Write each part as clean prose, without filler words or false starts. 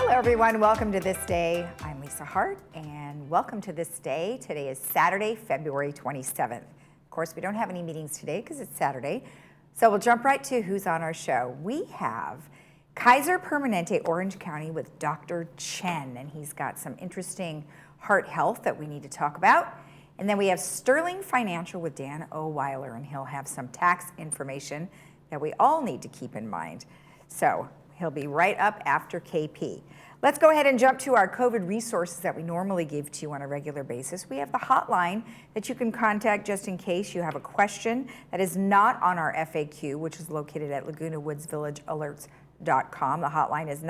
Everyone, welcome to This Day. I'm Lisa Hart, and welcome to This Day. Today is Saturday, February 27th. Of course, we don't have any meetings today because it's Saturday, so we'll jump right to who's on our show. We have Kaiser Permanente, Orange County, with Dr. Chen, and he's got some interesting heart health that we need to talk about. And then we have Sterling Financial with Dan O'Weiler, and he'll have some tax information that we all need to keep in mind. So he'll be right up after KP. Let's go ahead and jump to our COVID resources that we normally give to you on a regular basis. We have the hotline that you can contact just in case you have a question that is not on our FAQ, which is located at Laguna Woods Village alerts.com. The hotline is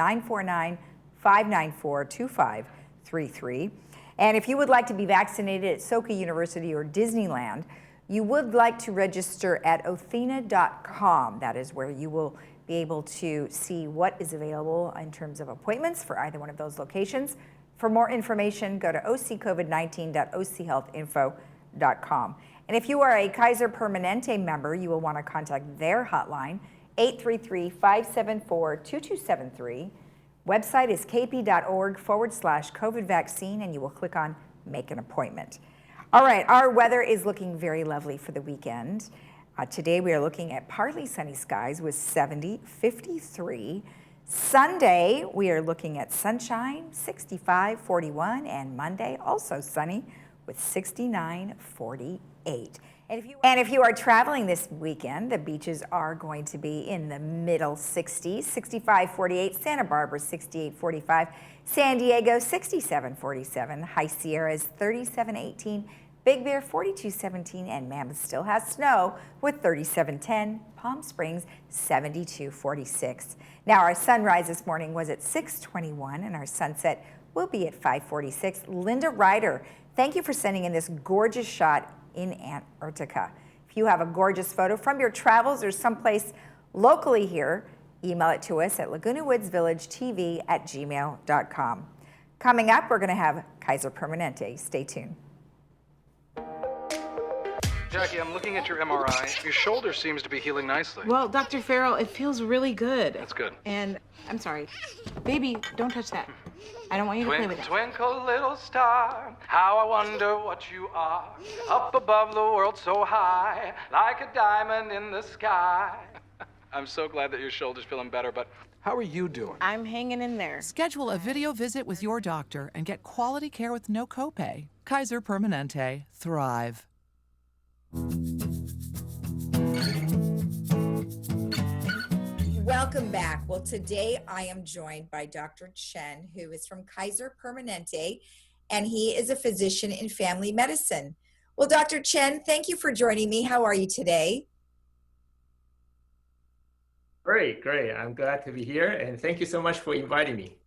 949-594-2533. And if you would like to be vaccinated at Soka University or Disneyland, you would like to register at othena.com. That is where you will be able to see what is available in terms of appointments for either one of those locations. For more information, go to occovid19.ochealthinfo.com. And if you are a Kaiser Permanente member, you will want to contact their hotline, 833-574-2273. Website is kp.org/COVID vaccine, and you will click on Make an Appointment. All right, our weather is looking very lovely for the weekend. Today we are looking at partly sunny skies with 70, 53. Sunday we are looking at sunshine, 65, 41, and Monday also sunny with 69, 48. And if you are traveling this weekend, the beaches are going to be in the middle 60s, 65, 48, Santa Barbara 68, 45, San Diego 67, 47, High Sierras 37, 18, Big Bear 42-17, and Mammoth still has snow with 37-10. Palm Springs 72-46. Now our sunrise this morning was at 6:21, and our sunset will be at 5:46. Linda Ryder, thank you for sending in this gorgeous shot in Antarctica. If you have a gorgeous photo from your travels or someplace locally here, email it to us at lagunawoodsvillagetv@gmail.com. Coming up, we're going to have Kaiser Permanente. Stay tuned. Jackie, I'm looking at your MRI. Your shoulder seems to be healing nicely. Well, Dr. Farrell, it feels really good. That's good. And I'm sorry. Baby, don't touch that. I don't want you to play with it. Twinkle, little star, how I wonder what you are. Up above the world so high, like a diamond in the sky. I'm so glad that your shoulder's feeling better, but how are you doing? I'm hanging in there. Schedule a video visit with your doctor and get quality care with no copay. Kaiser Permanente. Thrive. Welcome back. Well, today I am joined by Dr. Chen, who is from Kaiser Permanente, and he is a physician in family medicine. Well, Dr. Chen, thank you for joining me. How are you today? Great. I'm glad to be here, and thank you so much for inviting me.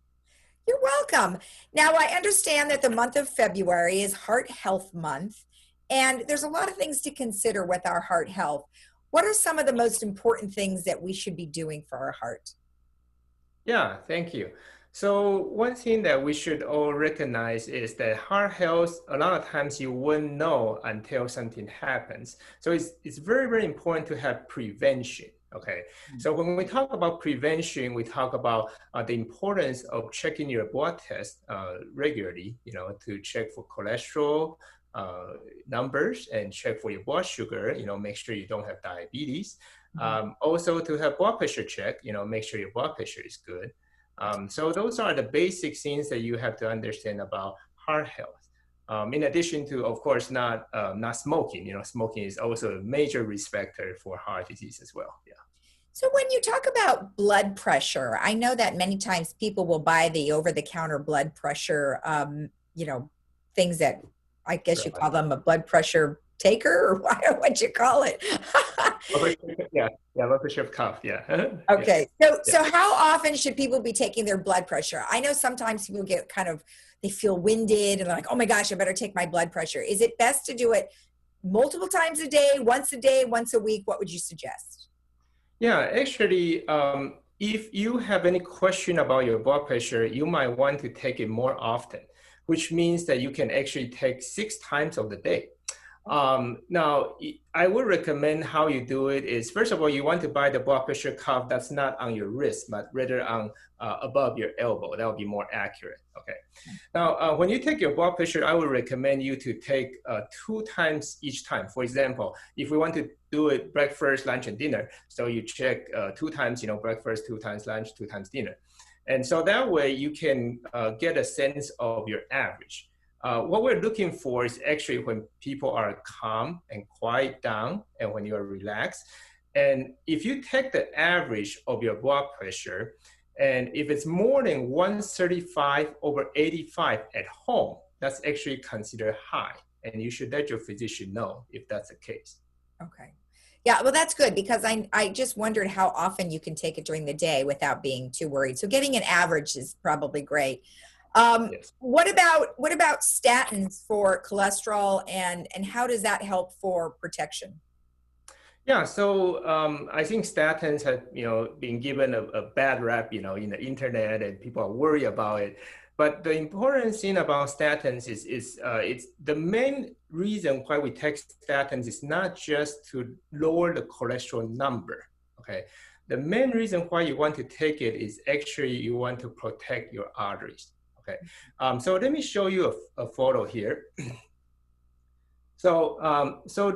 You're welcome. Now, I understand that the month of February is Heart Health Month, and there's a lot of things to consider with our heart health. What are some of the most important things that we should be doing for our heart? Yeah, thank you. So one thing that we should all recognize is that heart health, a lot of times you wouldn't know until something happens. So it's very, very important to have prevention. Okay, so when we talk about prevention, we talk about the importance of checking your blood test regularly, to check for cholesterol numbers and check for your blood sugar, make sure you don't have diabetes. Also to have blood pressure check, make sure your blood pressure is good. So those are the basic things that you have to understand about heart health. In addition to, of course, not smoking. Smoking is also a major risk factor for heart disease as well. Yeah. So when you talk about blood pressure, I know that many times people will buy the over-the-counter blood pressure, things that I guess you call them a blood pressure taker, or what'd you call it? Blood pressure cuff, yeah. Okay, so how often should people be taking their blood pressure? I know sometimes people get they feel winded and they're like, oh my gosh, I better take my blood pressure. Is it best to do it multiple times a day, once a week? What would you suggest? Yeah, actually, if you have any question about your blood pressure, you might want to take it more often, which means that you can actually take 6 times of the day. Now, I would recommend how you do it is, first of all, you want to buy the blood pressure cuff that's not on your wrist, but rather on above your elbow. That would be more accurate, okay? Now, when you take your blood pressure, I would recommend you to take 2 times each time. For example, if we want to do it breakfast, lunch, and dinner, so you check 2 times, breakfast, 2 times lunch, 2 times dinner. And so that way you can get a sense of your average. What we're looking for is actually when people are calm and quiet down and when you're relaxed. And if you take the average of your blood pressure, and if it's more than 135/85 at home, that's actually considered high. And you should let your physician know if that's the case. Okay. Yeah, well, that's good because I just wondered how often you can take it during the day without being too worried. So getting an average is probably great. Yes. What about statins for cholesterol and how does that help for protection? Yeah, so I think statins have been given a bad rap in the internet, and people are worried about it. But the important thing about statins is it's the main reason why we take statins is not just to lower the cholesterol number. Okay, the main reason why you want to take it is actually you want to protect your arteries. Okay, so let me show you a photo here. So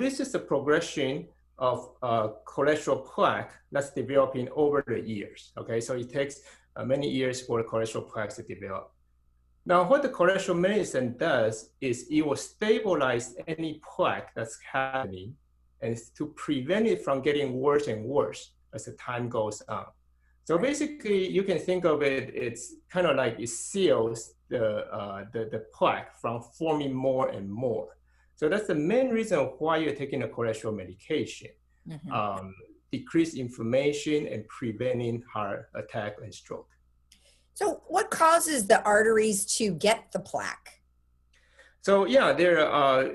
this is the progression of cholesterol plaque that's developing over the years. Okay, so it takes many years for the cholesterol plaques to develop. Now, what the cholesterol medicine does is it will stabilize any plaque that's happening and to prevent it from getting worse and worse as the time goes on. So basically, you can think of it, it's kind of like it seals the plaque from forming more and more. So that's the main reason why you're taking a cholesterol medication. Mm-hmm. Decrease inflammation and preventing heart attack and stroke. So what causes the arteries to get the plaque? So yeah,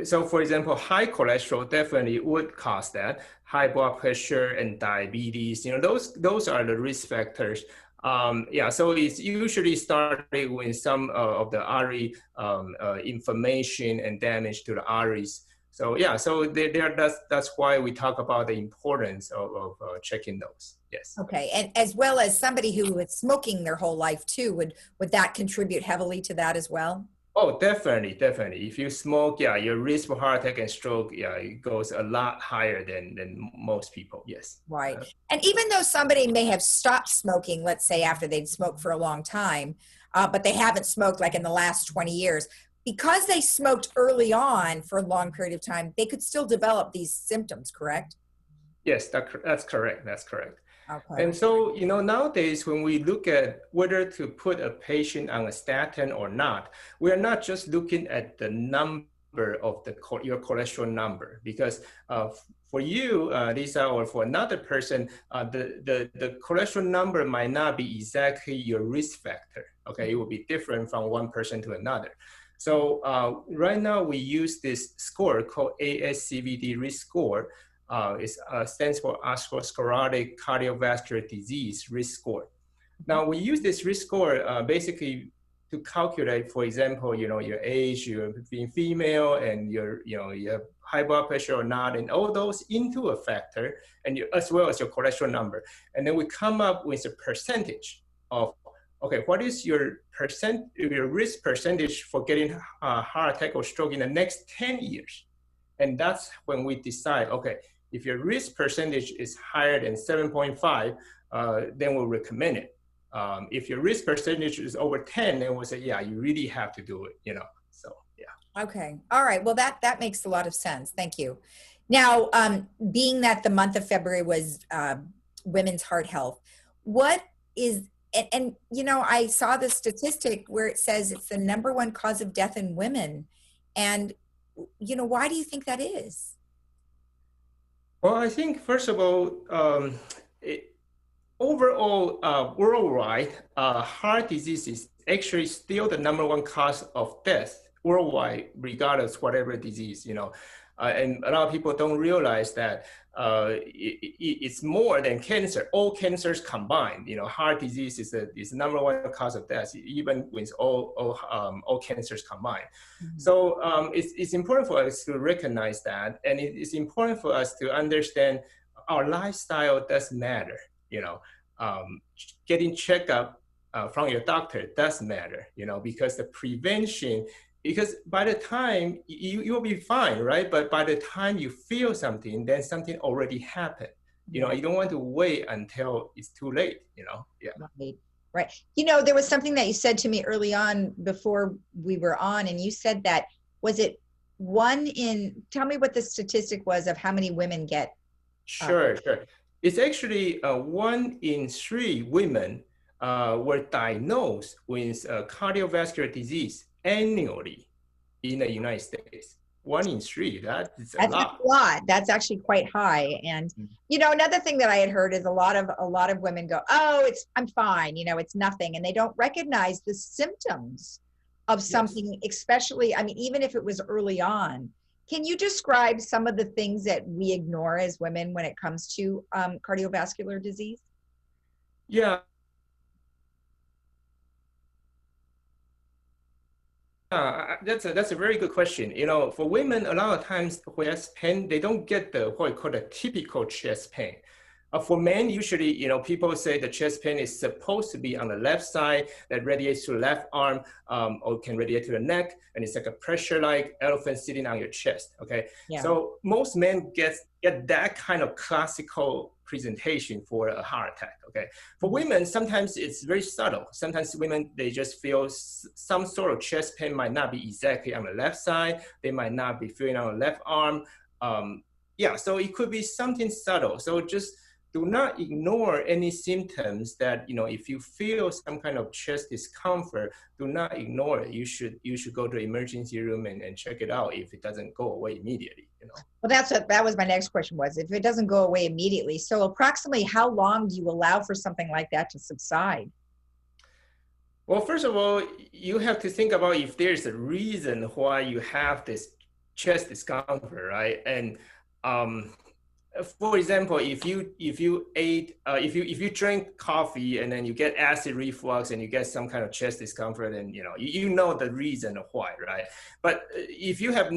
so for example, high cholesterol definitely would cause that. High blood pressure and diabetes, those are the risk factors. So it's usually started with some of the artery inflammation and damage to the arteries. So yeah, so that's why we talk about the importance of checking those. Yes. Okay, and as well as somebody who was smoking their whole life too, would that contribute heavily to that as well? Oh, definitely. If you smoke, yeah, your risk for heart attack and stroke, yeah, it goes a lot higher than most people. Yes. Right. And even though somebody may have stopped smoking, let's say after they'd smoked for a long time, but they haven't smoked like in the last 20 years, because they smoked early on for a long period of time, they could still develop these symptoms, correct? Yes, that's correct. That's correct. Okay. And so, nowadays, when we look at whether to put a patient on a statin or not, we are not just looking at the number of your cholesterol number, because for you, Lisa, or for another person, the cholesterol number might not be exactly your risk factor. Okay, it will be different from one person to another. So right now, we use this score called ASCVD risk score. It stands for Astrosclerotic Cardiovascular Disease Risk Score. Now, we use this risk score basically to calculate, for example, your age, you're being female, and you have high blood pressure or not, and all those into a factor, and as well as your cholesterol number. And then we come up with a percentage of, okay, what is your risk percentage for getting a heart attack or stroke in the next 10 years? And that's when we decide, okay, if your risk percentage is higher than 7.5, then we'll recommend it. If your risk percentage is over 10, then we'll say, yeah, you really have to do it, so yeah. Okay, all right, well, that makes a lot of sense, thank you. Now, being that the month of February was Women's Heart Health, what is, and I saw the statistic where it says it's the #1 cause of death in women, and why do you think that is? Well, I think, first of all, overall, worldwide, heart disease is actually still the #1 cause of death worldwide, regardless whatever disease, And a lot of people don't realize that it's more than cancer. All cancers combined, heart disease is the number one cause of death, even with all cancers combined. Mm-hmm. So it's important for us to recognize that, and it's important for us to understand our lifestyle does matter. Getting checkup from your doctor does matter, because the prevention. Because by the time you'll be fine, right? But by the time you feel something, then something already happened. You don't want to wait until it's too late, Yeah. Right. There was something that you said to me early on before we were on, and you said that, tell me what the statistic was of how many women get. Sure. It's actually 1 in 3 women were diagnosed with cardiovascular disease annually in the United States. 1 in 3, that's a lot. That's actually quite high. And another thing that I had heard is a lot of women go, I'm fine, it's nothing, and they don't recognize the symptoms of something. Yes. Especially, even if it was early on. Can you describe some of the things that we ignore as women when it comes to cardiovascular disease? Yeah. That's a very good question. For women, a lot of times chest pain, they don't get what we call the typical chest pain. For men, usually, people say the chest pain is supposed to be on the left side, that radiates to the left arm, or can radiate to the neck, and it's like a pressure like elephant sitting on your chest. Okay, yeah. So most men get that kind of classical presentation for a heart attack. Okay, for women, sometimes it's very subtle. Sometimes women, they just feel some sort of chest pain might not be exactly on the left side. They might not be feeling on the left arm. So it could be something subtle. So just do not ignore any symptoms that, if you feel some kind of chest discomfort, do not ignore it. You should go to the emergency room and check it out if it doesn't go away immediately. Well, that was my next question, was if it doesn't go away immediately. So approximately how long do you allow for something like that to subside? Well, first of all, you have to think about if there's a reason why you have this chest discomfort, right? And for example, if you drink coffee and then you get acid reflux and you get some kind of chest discomfort, and you know the reason of why, right? But if you have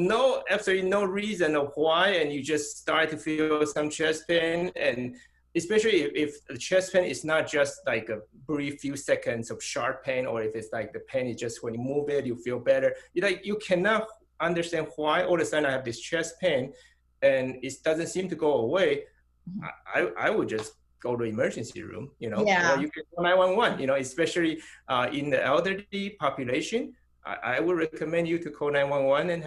absolutely no reason of why, and you just start to feel some chest pain, and especially if the chest pain is not just like a brief few seconds of sharp pain, or if it's like the pain is just when you move it, you feel better. You cannot understand why all of a sudden I have this chest pain and it doesn't seem to go away. I would just go to emergency room, Yeah. Or you can call 911, especially in the elderly population. I would recommend you to call 911 and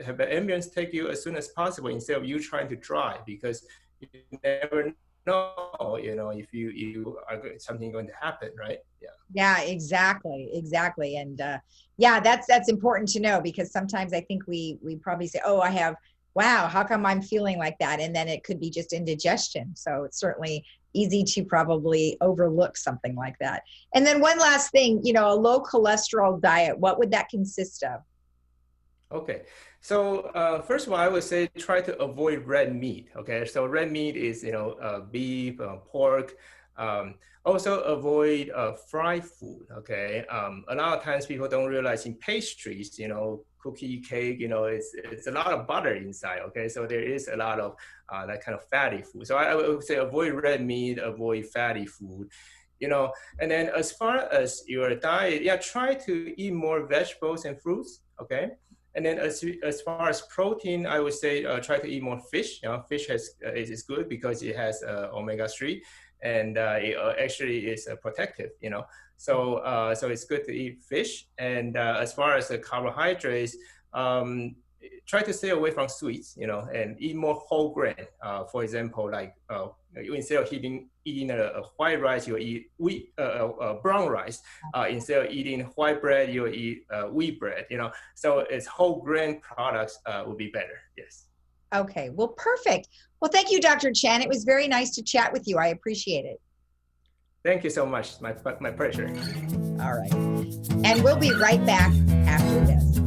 have an ambulance take you as soon as possible instead of you trying to drive, because you never know, if you are something going to happen, right? Yeah. Yeah, exactly. And that's important to know, because sometimes I think we probably say, wow, how come I'm feeling like that? And then it could be just indigestion. So it's certainly easy to probably overlook something like that. And then one last thing, a low cholesterol diet, what would that consist of? Okay, so first of all, I would say try to avoid red meat. Okay, so red meat is beef, pork. Also avoid fried food. Okay, a lot of times people don't realize in pastries, cookie, cake, it's a lot of butter inside. Okay, so there is a lot of that kind of fatty food. So I would say avoid red meat, avoid fatty food. And then as far as your diet, try to eat more vegetables and fruits. Okay. And then as far as protein, I would say try to eat more fish. Fish is good because it has omega-3, and it actually is protective. So it's good to eat fish. And as far as the carbohydrates, try to stay away from sweets. And eat more whole grain. For example, like instead of eating a white rice, you'll eat brown rice. Instead of eating white bread, you'll eat wheat bread. So it's whole grain products will be better. Yes. Okay. Well, perfect. Well, thank you, Dr. Chen. It was very nice to chat with you. I appreciate it. Thank you so much. My pleasure. All right. And we'll be right back after this.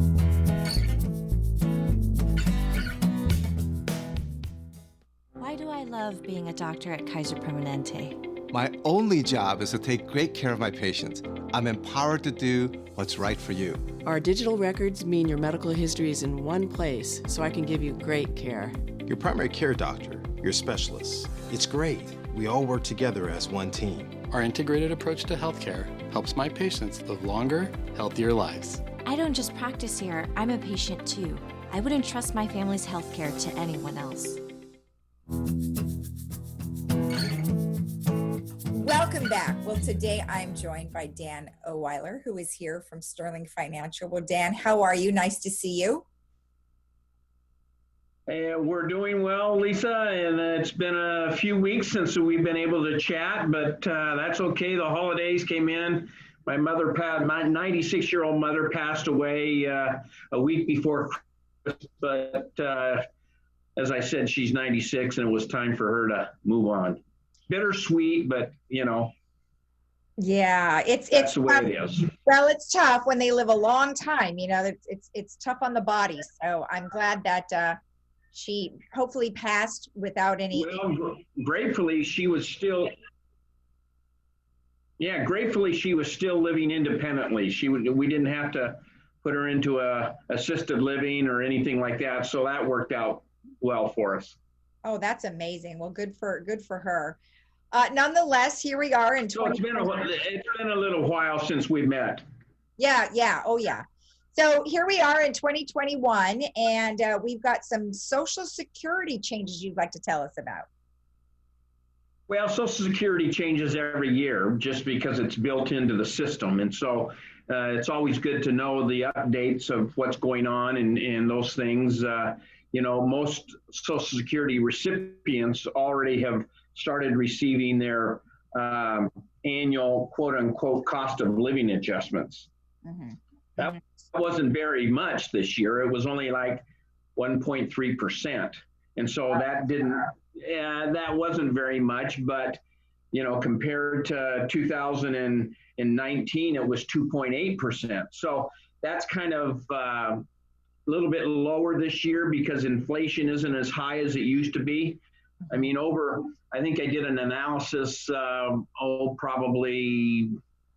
love being a doctor at Kaiser Permanente. My only job is to take great care of my patients. I'm empowered to do what's right for you. Our digital records mean your medical history is in one place, so I can give you great care. Your primary care doctor, your specialists. It's great. We all work together as one team. Our integrated approach to healthcare helps my patients live longer, healthier lives. I don't just practice here, I'm a patient too. I wouldn't trust my family's healthcare to anyone else. Welcome back. Well, today I'm joined by Dan Oweiler, who is here from Sterling Financial. Well, Dan, how are you? Nice to see you. We're doing well, Lisa, and it's been a few weeks since we've been able to chat, but that's okay. The holidays came in. My 96-year-old mother passed away a week before Christmas, but as I said, she's 96, and it was time for her to move on. Bittersweet, but yeah, it's the way it is. Well, it's tough when they live a long time. It's tough on the body. So I'm glad that she hopefully passed without any. Well, gratefully she was still. Yeah, gratefully she was still living independently. We didn't have to put her into a assisted living or anything like that. So that worked out well for us. Oh, that's amazing. Well, good for her. Nonetheless, here we are in 2021. It's been a little while since we met. Yeah. Oh, yeah. So here we are in 2021, and we've got some Social Security changes you'd like to tell us about. Well, Social Security changes every year just because it's built into the system. And so it's always good to know the updates of what's going on and those things. Most Social Security recipients already have started receiving their annual quote unquote cost of living adjustments. Mm-hmm. That wasn't very much this year. It was only like 1.3%. And so that wasn't very much, but compared to 2019, it was 2.8%. So that's kind of a little bit lower this year because inflation isn't as high as it used to be. I mean, I think I did an analysis, probably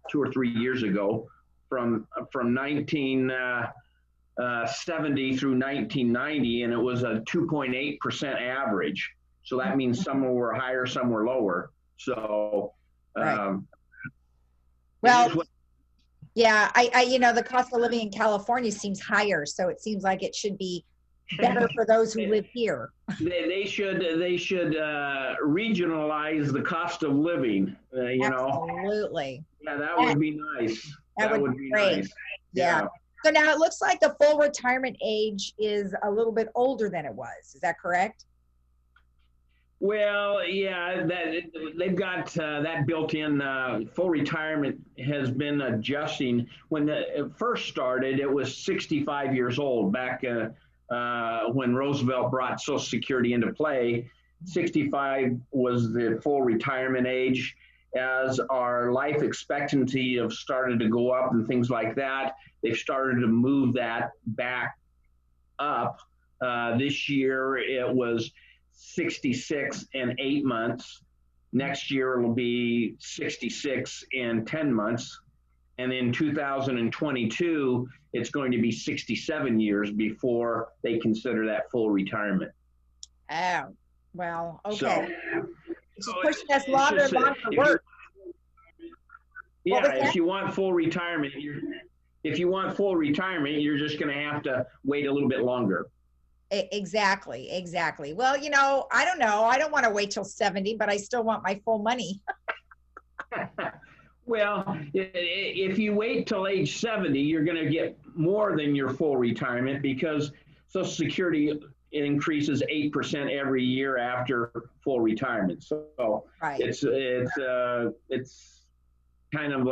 2 or 3 years ago from 1970 through 1990, and it was a 2.8% average. So that means some were higher, some were lower. So, right. Well, yeah, the cost of living in California seems higher, so it seems like it should be better for those who live here. They should regionalize the cost of living. Absolutely. Yeah, that would be nice. That would be great. Nice. Yeah. So now it looks like the full retirement age is a little bit older than it was. Is that correct? Well, yeah, they've got that built in. Full retirement has been adjusting. When it first started, it was 65 years old back when Roosevelt brought Social Security into play. 65 was the full retirement age. As our life expectancy have started to go up and things like that, they've started to move that back up. This year it was 66 and 8 months. Next year it'll be 66 and 10 months. And in 2022, it's going to be 67 years before they consider that full retirement. Oh, well, okay. So it's pushing us longer and longer to work. Yeah, if you want full retirement, you're just going to have to wait a little bit longer. Exactly. Well, I don't know. I don't want to wait till 70, but I still want my full money. Well, if you wait till age 70, you're going to get more than your full retirement because Social Security increases 8% every year after full retirement. So right. It's kind of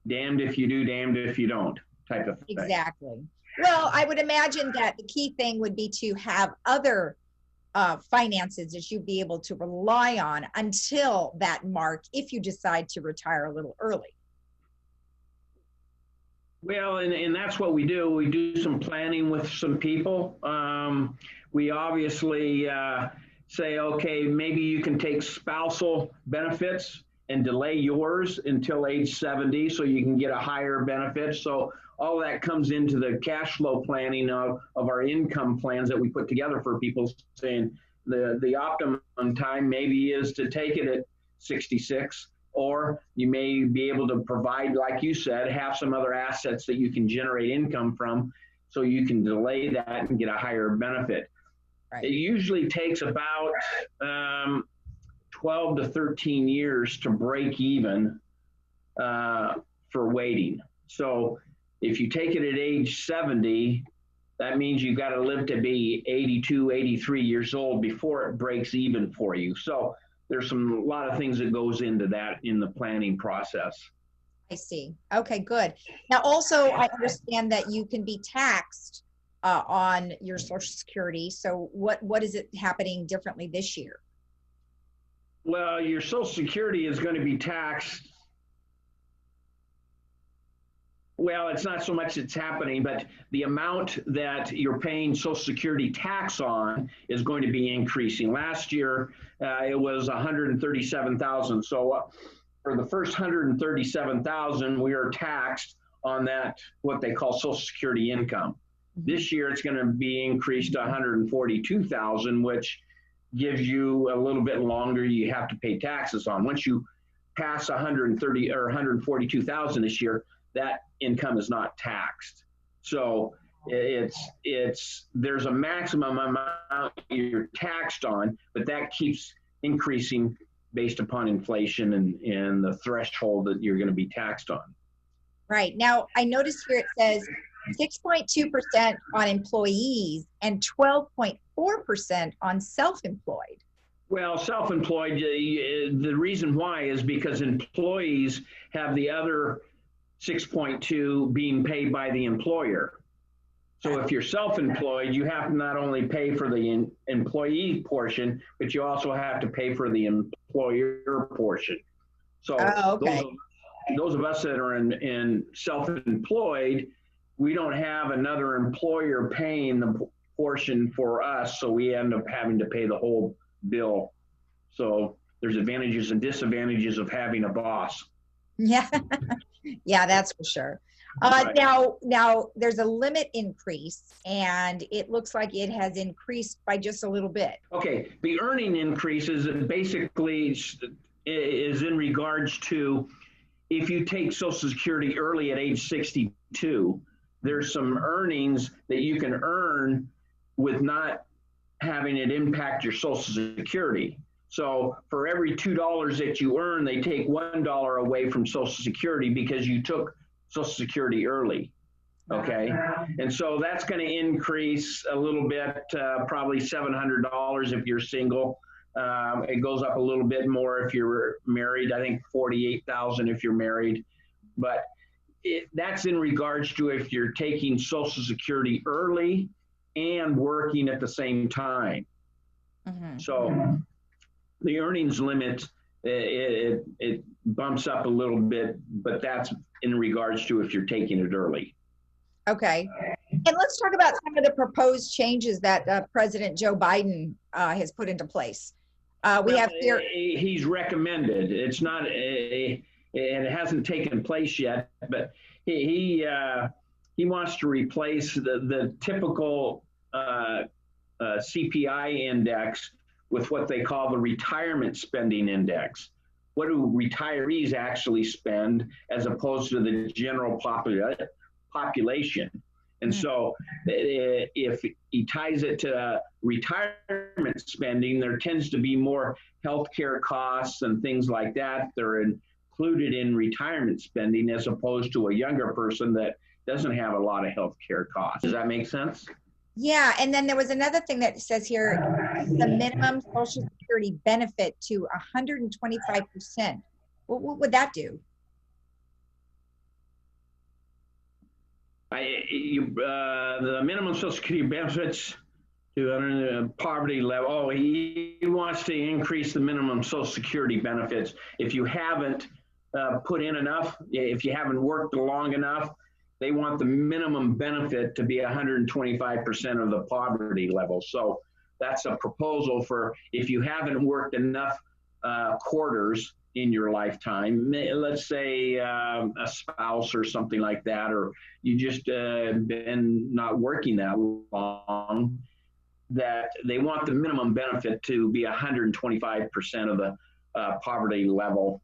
damned if you do, damned if you don't type of thing. Exactly. Well, I would imagine that the key thing would be to have other finances that you'd be able to rely on until that mark if you decide to retire a little early. Well, and that's what we do. We do some planning with some people. We obviously say, okay, maybe you can take spousal benefits and delay yours until age 70 so you can get a higher benefit. So all that comes into the cash flow planning of our income plans that we put together for people, saying the optimum time maybe is to take it at 66, or you may be able to provide, like you said, have some other assets that you can generate income from so you can delay that and get a higher benefit. Right. It usually takes about 12 to 13 years to break even for waiting. So if you take it at age 70, that means you've got to live to be 82, 83 years old before it breaks even for you. So there's a lot of things that goes into that in the planning process. I see. Okay, good. Now also, I understand that you can be taxed on your Social Security. So what is it happening differently this year? Well, your Social Security is going to be taxed. Well, it's not so much it's happening, but the amount that you're paying Social Security tax on is going to be increasing. Last year, it was $137,000. So for the first $137,000, we are taxed on that, what they call Social Security income. This year, it's going to be increased to $142,000, which gives you a little bit longer you have to pay taxes on. Once you pass $130,000 or $142,000 this year, that income is not taxed. So there's a maximum amount you're taxed on, but that keeps increasing based upon inflation and the threshold that you're going to be taxed on. Right. Now, I noticed here it says 6.2% on employees and 12.4% on self-employed. Well, self-employed, the reason why is because employees have the other 6.2 being paid by the employer. So if you're self-employed, you have to not only pay for the employee portion, but you also have to pay for the employer portion. So those of us that are in self-employed, we don't have another employer paying the portion for us, so we end up having to pay the whole bill. So there's advantages and disadvantages of having a boss. Yeah, yeah, that's for sure. Right. Now there's a limit increase, and it looks like it has increased by just a little bit. Okay, the earning increases basically is in regards to if you take Social Security early at age 62, there's some earnings that you can earn with not having it impact your Social Security. So for every $2 that you earn, they take $1 away from Social Security because you took Social Security early, okay? And so that's going to increase a little bit, probably $700 if you're single. It goes up a little bit more if you're married. I think $48,000 if you're married. But that's in regards to if you're taking Social Security early and working at the same time. Mm-hmm. So the earnings limit, it bumps up a little bit, but that's in regards to if you're taking it early. Okay. And let's talk about some of the proposed changes that President Joe Biden has put into place. We have here. He's recommended. It's not, and it hasn't taken place yet, but he wants to replace the typical CPI index with what they call the retirement spending index. What do retirees actually spend as opposed to the general population? And so if he ties it to retirement spending, there tends to be more healthcare costs and things like that. They're included in retirement spending as opposed to a younger person that doesn't have a lot of healthcare costs. Does that make sense? Yeah, and then there was another thing that says here, the minimum Social Security benefit to 125%. What would that do? The minimum Social Security benefits to poverty level. Oh, he wants to increase the minimum Social Security benefits. If you haven't put in enough, if you haven't worked long enough, they want the minimum benefit to be 125% of the poverty level. So that's a proposal for if you haven't worked enough quarters in your lifetime, let's say a spouse or something like that, or you just been not working that long, that they want the minimum benefit to be 125% of the poverty level.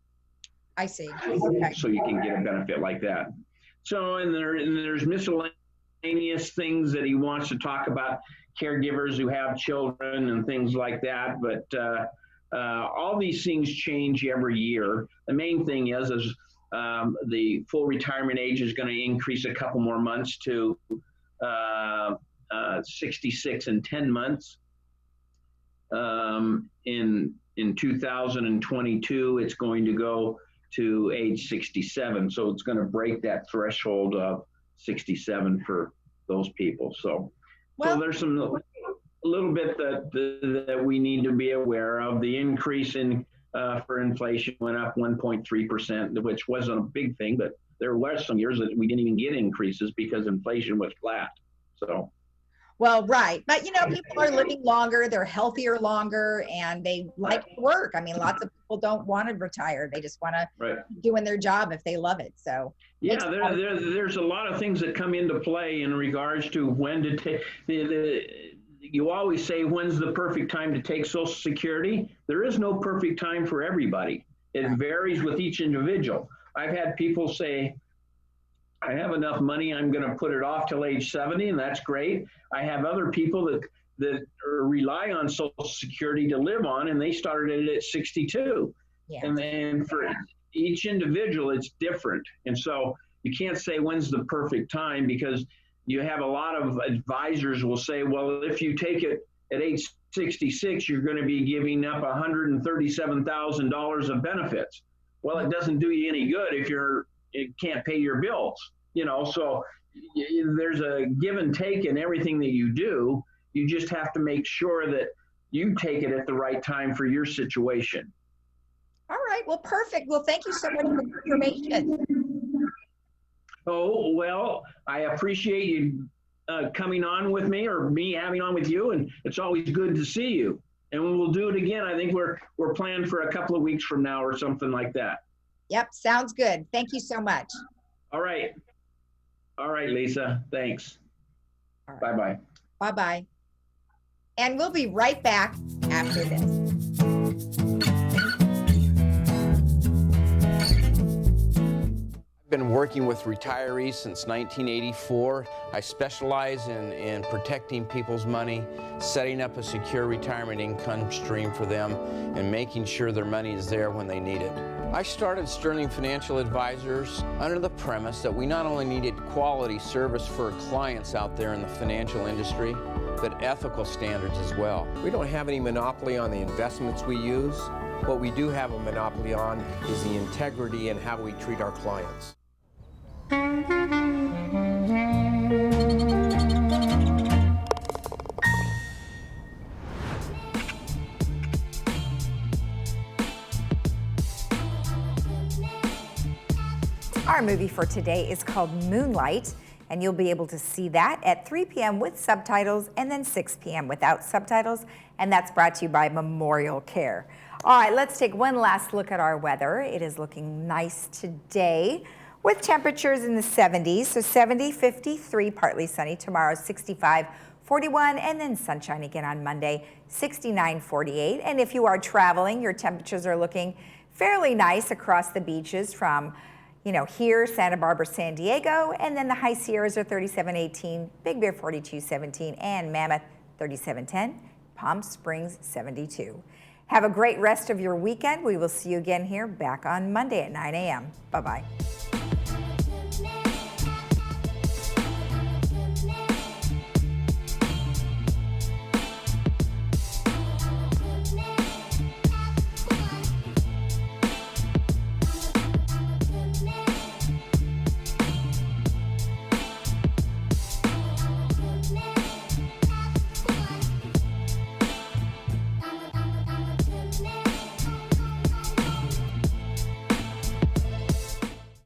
I see. Okay. So you can get a benefit like that. So, and there's miscellaneous things that he wants to talk about, caregivers who have children and things like that. But all these things change every year. The main thing is the full retirement age is going to increase a couple more months to 66 and 10 months. In 2022, it's going to go to age 67. So it's going to break that threshold of 67 for those people. So, so there's some a little bit that we need to be aware of. The increase in for inflation went up 1.3%, which wasn't a big thing, but there were some years that we didn't even get increases because inflation was flat. So. Well, right. But, you know, people are living longer, they're healthier longer, and they like to work. I mean, lots of people don't want to retire. They just want to keep doing their job if they love it. So, yeah, there's a lot of things that come into play in regards to when to take you always say, when's the perfect time to take Social Security? There is no perfect time for everybody. It varies with each individual. I've had people say, I have enough money, I'm going to put it off till age 70, and that's great. I have other people that rely on Social Security to live on, and they started it at 62. Yeah. And then for each individual, it's different. And so you can't say when's the perfect time, because you have a lot of advisors will say, well, if you take it at age 66, you're going to be giving up $137,000 of benefits. Well, it doesn't do you any good if you can't pay your bills, you know. So there's a give and take in everything that you do. You just have to make sure that you take it at the right time for your situation. All right. Well, perfect. Well, thank you so much for the information. Oh, well, I appreciate you coming on with me, or me having on with you, and it's always good to see you. And we'll do it again. I think we're planned for a couple of weeks from now or something like that. Yep, sounds good. Thank you so much. All right. All right, Lisa. Thanks. Right. Bye-bye. Bye-bye. And we'll be right back after this. I've been working with retirees since 1984. I specialize in protecting people's money, setting up a secure retirement income stream for them, and making sure their money is there when they need it. I started Sterling Financial Advisors under the premise that we not only needed quality service for clients out there in the financial industry, but ethical standards as well. We don't have any monopoly on the investments we use. What we do have a monopoly on is the integrity and how we treat our clients. Our movie for today is called Moonlight, and you'll be able to see that at 3 p.m. with subtitles and then 6 p.m. without subtitles, and that's brought to you by Memorial Care. All right, let's take one last look at our weather. It is looking nice today with temperatures in the 70s, so 70, 53, partly sunny. Tomorrow, 65, 41, and then sunshine again on Monday, 69, 48. And if you are traveling, your temperatures are looking fairly nice across the beaches from, you know, here, Santa Barbara, San Diego, and then the High Sierras are 37, 18, Big Bear 42, 17, and Mammoth 37, 10, Palm Springs 72. Have a great rest of your weekend. We will see you again here back on Monday at 9 a.m. Bye-bye.